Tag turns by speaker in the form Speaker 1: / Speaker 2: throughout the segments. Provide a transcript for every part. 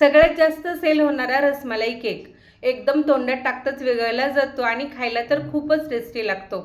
Speaker 1: सगळ्यात जास्त सेल होणारा रसमलाई केक एकदम तोंडात टाकताच विरघळला जातो आणि खायला तर खूपच टेस्टी लागतो।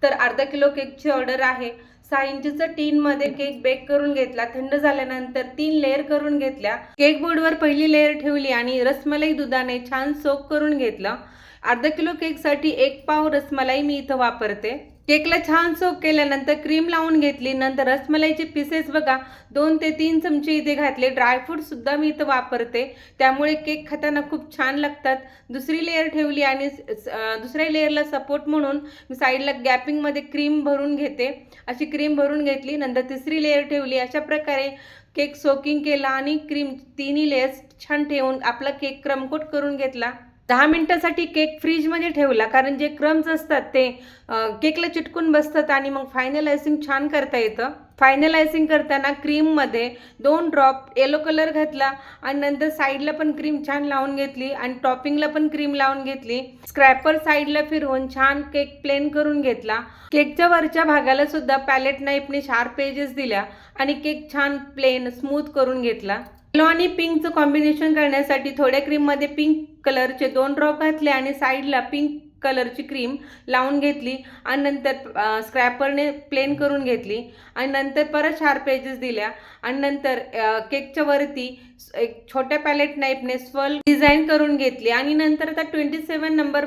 Speaker 1: तर अर्धा किलो केकची ऑर्डर आहे। 6 इंचीचा टीनमध्ये केक बेक करून घेतला। थंड झाल्यानंतर 3 लेयर करून घेतल्या। केक बोर्डवर पहिली लेयर ठेवली आणि रसमलाई दुधाने छान सोक करून घेतलं। अर्धा किलो केकसाठी 1 पाव रसमलाई मी इथं वापरते। केकला छान सोक केल्यानंतर क्रीम लावून घेतली। नंतर रसमलाईचे पीसेस बघा 2 ते 3 चमचे इथे घातले। ड्रायफ्रूट सुद्धा मी इथं वापरते, त्यामुळे केक खाताना खूप छान लागतात। दुसरी लेयर ठेवली आणि दुसऱ्या लेयरला सपोर्ट म्हणून मी साईडला गॅपिंगमध्ये क्रीम भरून घेते। अशी क्रीम भरून घेतली। नंतर तिसरी लेयर ठेवली। अशा प्रकारे केक सोकिंग केला आणि क्रीम तिन्ही लेयर्स छान ठेवून आपला केक क्रमकोट करून घेतला। 10 मिनिटांसाठी केक फ्रीजमध्ये ठेवला, कारण जे क्रम्स असतात ते केकला चिटकून बसतात आणि मग फायनल आयसिंग छान करता येतं। फायनल आयसिंग करताना क्रीममध्ये 2 ड्रॉप येलो कलर घातला आणि नंतर साईडला पण क्रीम छान लावून घेतली आणि टॉपिंगला पण क्रीम लावून घेतली। स्क्रॅपर साईडला फिरवून छान केक प्लेन करून घेतला। केकच्या वरच्या भागाला सुद्धा पॅलेट नाईफने शार्प एजेस दिल्या आणि केक छान प्लेन स्मूथ करून घेतला। येलो आणि पिंकचं कॉम्बिनेशन करण्यासाठी थोड्या क्रीममध्ये पिंक कलरचे 2 ड्रॉप घातले आणि साईडला पिंक कलरची क्रीम लावून घेतली आणि नंतर स्क्रॅपरने प्लेन करून घेतली आणि नंतर परत शार्प एजेस दिल्या आणि नंतर केकच्या वरती एक छोट्या पॅलेट नाईफने स्वर्ल डिझाईन करून घेतली आणि नंतर आता 27 नंबर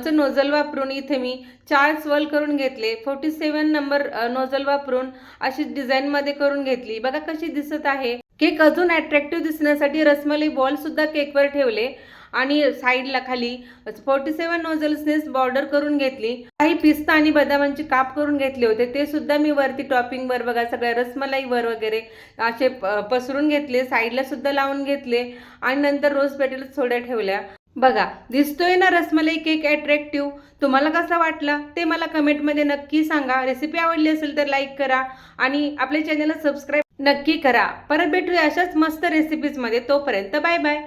Speaker 1: चं नोझल वापरून इथे मी 4 स्वर्ल करून घेतले। 47 नंबर नोझल वापरून अशी डिझाईनमध्ये करून घेतली। बघा कशी दिसत आहे। केक अजून अट्रॅक्टिव्ह दिसण्यासाठी रसमलाई बॉल सुद्धा केकवर ठेवले आणि साईडला खाली 47 नोझल्सने बॉर्डर करून घेतली। काही पिस्ता आणि बदामांचे काप करून घेतले होते, ते सुद्धा मी वरती टॉपिंगवर बघा सगळ्या रसमलाईवर वगैरे असे पसरून घेतले। साईडला सुद्धा लावून घेतले आणि नंतर रोज पेटल्स थोड्या ठेवल्या। बघा दिसतोय ना रसमलाई केक अट्रॅक्टिव्ह। तुम्हाला कसा वाटला ते मला कमेंटमध्ये नक्की सांगा। रेसिपी आवडली असेल तर लाईक करा आणि आपल्या चॅनलला सबस्क्राईब नक्की करा। परत भेटूया अशाच मस्त रेसिपीजमध्ये। तोपर्यंत बाय बाय।